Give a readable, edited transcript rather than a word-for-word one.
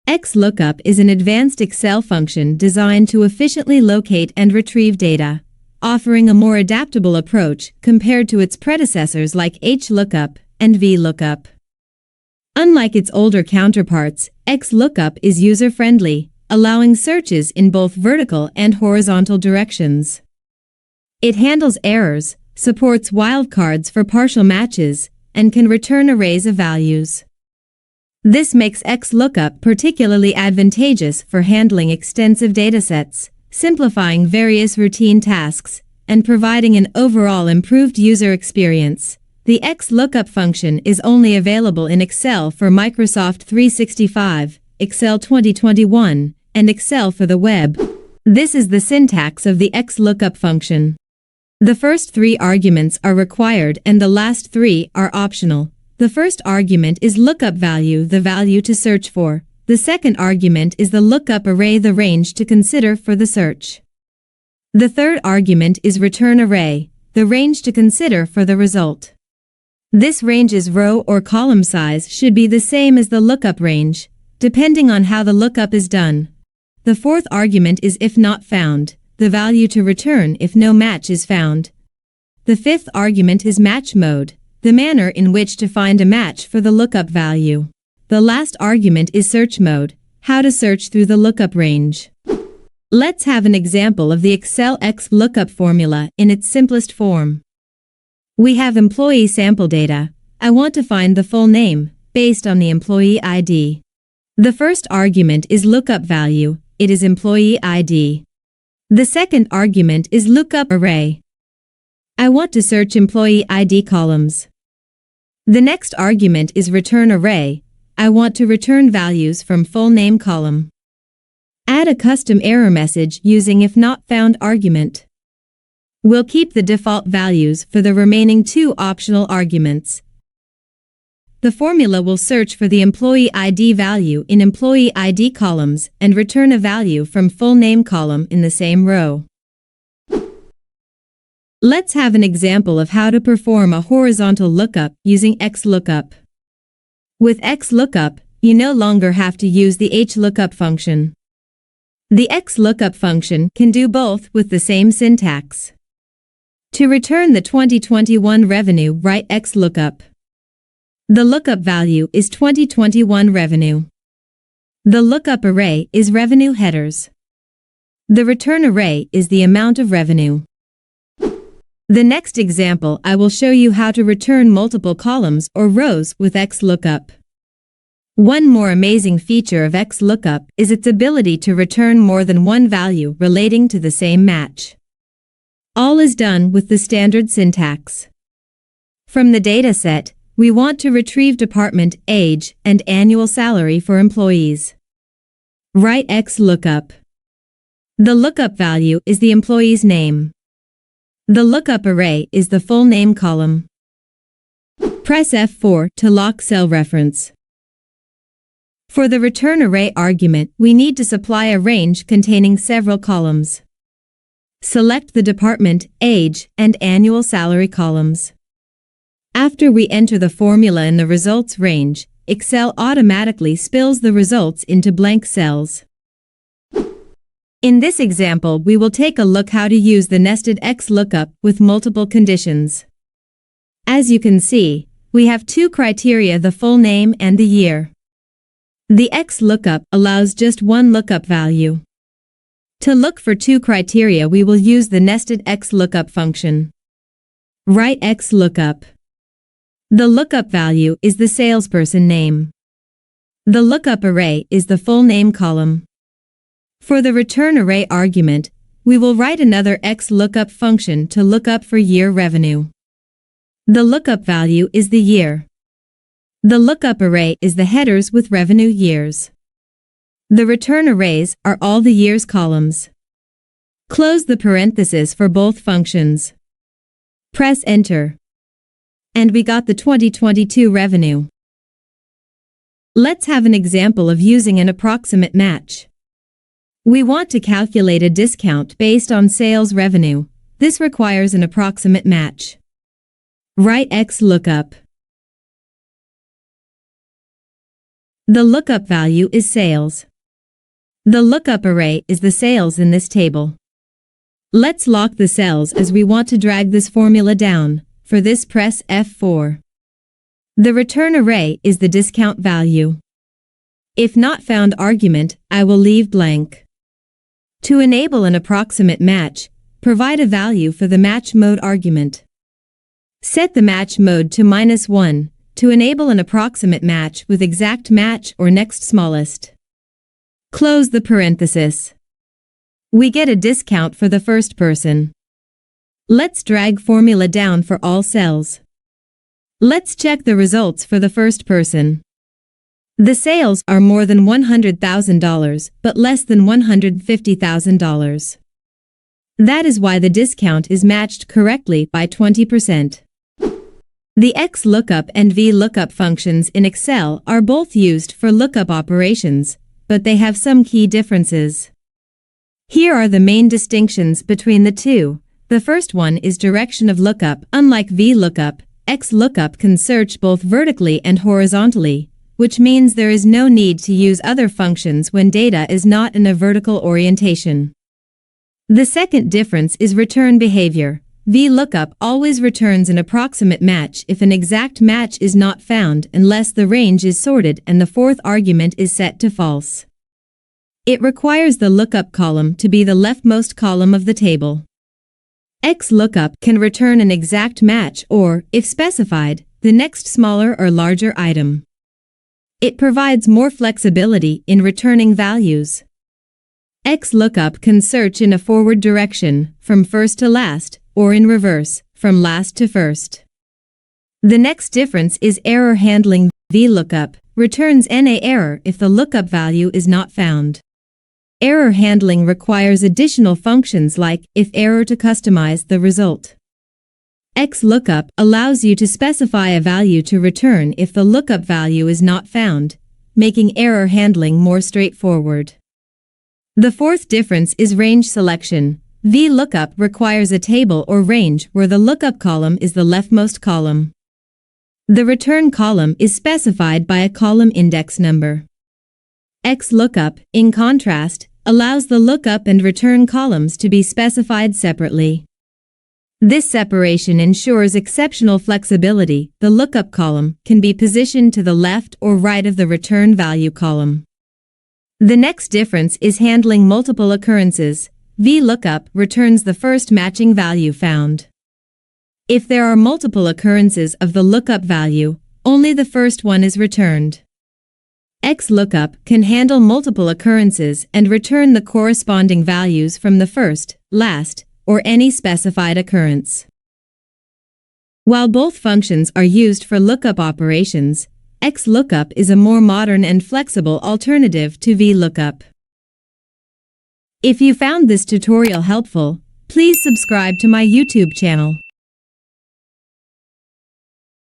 XLOOKUP is an advanced Excel function designed to efficiently locate and retrieve data, offering a more adaptable approach compared to its predecessors like HLOOKUP and VLOOKUP. Unlike its older counterparts, XLOOKUP is user-friendly, allowing searches in both vertical and horizontal directions. It handles errors, supports wildcards for partial matches, and can return arrays of values. This makes XLOOKUP particularly advantageous for handling extensive datasets, simplifying various routine tasks, and providing an overall improved user experience. The XLOOKUP function is only available in Excel for Microsoft 365, Excel 2021, and Excel for the web. This is the syntax of the XLOOKUP function. The first three arguments are required and the last three are optional. The first argument is lookup value, the value to search for. The second argument is the lookup array, the range to consider for the search. The third argument is return array, the range to consider for the result. This range's row or column size should be the same as the lookup range, depending on how the lookup is done. The fourth argument is if not found, the value to return if no match is found. The fifth argument is match mode, the manner in which to find a match for the lookup value. The last argument is search mode, how to search through the lookup range. Let's have an example of the Excel XLOOKUP formula in its simplest form. We have employee sample data. I want to find the full name, based on the employee ID. The first argument is lookup value, it is employee ID. The second argument is lookup array. I want to search employee ID columns. The next argument is return array. I want to return values from full name column. Add a custom error message using if not found argument. We'll keep the default values for the remaining two optional arguments. The formula will search for the employee ID value in employee ID columns and return a value from full name column in the same row. Let's have an example of how to perform a horizontal lookup using XLOOKUP. With XLOOKUP, you no longer have to use the HLOOKUP function. The XLOOKUP function can do both with the same syntax. To return the 2021 revenue, write XLOOKUP. The lookup value is 2021 revenue. The lookup array is revenue headers. The return array is the amount of revenue. The next example, I will show you how to return multiple columns or rows with XLOOKUP. One more amazing feature of XLOOKUP is its ability to return more than one value relating to the same match. All is done with the standard syntax. From the dataset, we want to retrieve department, age, and annual salary for employees. Write XLOOKUP. The lookup value is the employee's name. The lookup array is the full name column. Press F4 to lock cell reference. For the return array argument, we need to supply a range containing several columns. Select the department, age, and annual salary columns. After we enter the formula in the results range, Excel automatically spills the results into blank cells. In this example, we will take a look how to use the nested XLOOKUP with multiple conditions. As you can see, we have two criteria, the full name and the year. The XLOOKUP allows just one lookup value. To look for two criteria, we will use the nested XLOOKUP function. Write XLOOKUP. The lookup value is the salesperson name. The lookup array is the full name column. For the return array argument, we will write another XLOOKUP function to look up for year revenue. The lookup value is the year. The lookup array is the headers with revenue years. The return arrays are all the years columns. Close the parentheses for both functions. Press Enter. And we got the 2022 revenue. Let's have an example of using an approximate match. We want to calculate a discount based on sales revenue. This requires an approximate match. Write XLOOKUP. The lookup value is sales. The lookup array is the sales in this table. Let's lock the cells as we want to drag this formula down. For this, press F4. The return array is the discount value. If not found argument, I will leave blank. To enable an approximate match, provide a value for the match mode argument. Set the match mode to -1 to enable an approximate match with exact match or next smallest. Close the parenthesis. We get a discount for the first person. Let's drag formula down for all cells. Let's check the results for the first person. The sales are more than $100,000 but less than $150,000. That is why the discount is matched correctly by 20%. The XLOOKUP and VLOOKUP functions in Excel are both used for lookup operations, but they have some key differences. Here are the main distinctions between the two. The first one is direction of lookup. Unlike VLOOKUP, XLOOKUP can search both vertically and horizontally, which means there is no need to use other functions when data is not in a vertical orientation. The second difference is return behavior. VLOOKUP always returns an approximate match if an exact match is not found unless the range is sorted and the fourth argument is set to false. It requires the lookup column to be the leftmost column of the table. XLOOKUP can return an exact match or, if specified, the next smaller or larger item. It provides more flexibility in returning values. XLOOKUP can search in a forward direction, from first to last, or in reverse, from last to first. The next difference is error handling. VLOOKUP returns NA error if the lookup value is not found. Error handling requires additional functions like if error to customize the result. XLOOKUP allows you to specify a value to return if the lookup value is not found, making error handling more straightforward. The fourth difference is range selection. VLOOKUP requires a table or range where the lookup column is the leftmost column. The return column is specified by a column index number. XLOOKUP, in contrast, allows the lookup and return columns to be specified separately. This separation ensures exceptional flexibility. The lookup column can be positioned to the left or right of the return value column. The next difference is handling multiple occurrences. VLOOKUP returns the first matching value found. If there are multiple occurrences of the lookup value, only the first one is returned. XLOOKUP can handle multiple occurrences and return the corresponding values from the first, last, or any specified occurrence. While both functions are used for lookup operations, XLOOKUP is a more modern and flexible alternative to VLOOKUP. If you found this tutorial helpful, please subscribe to my YouTube channel.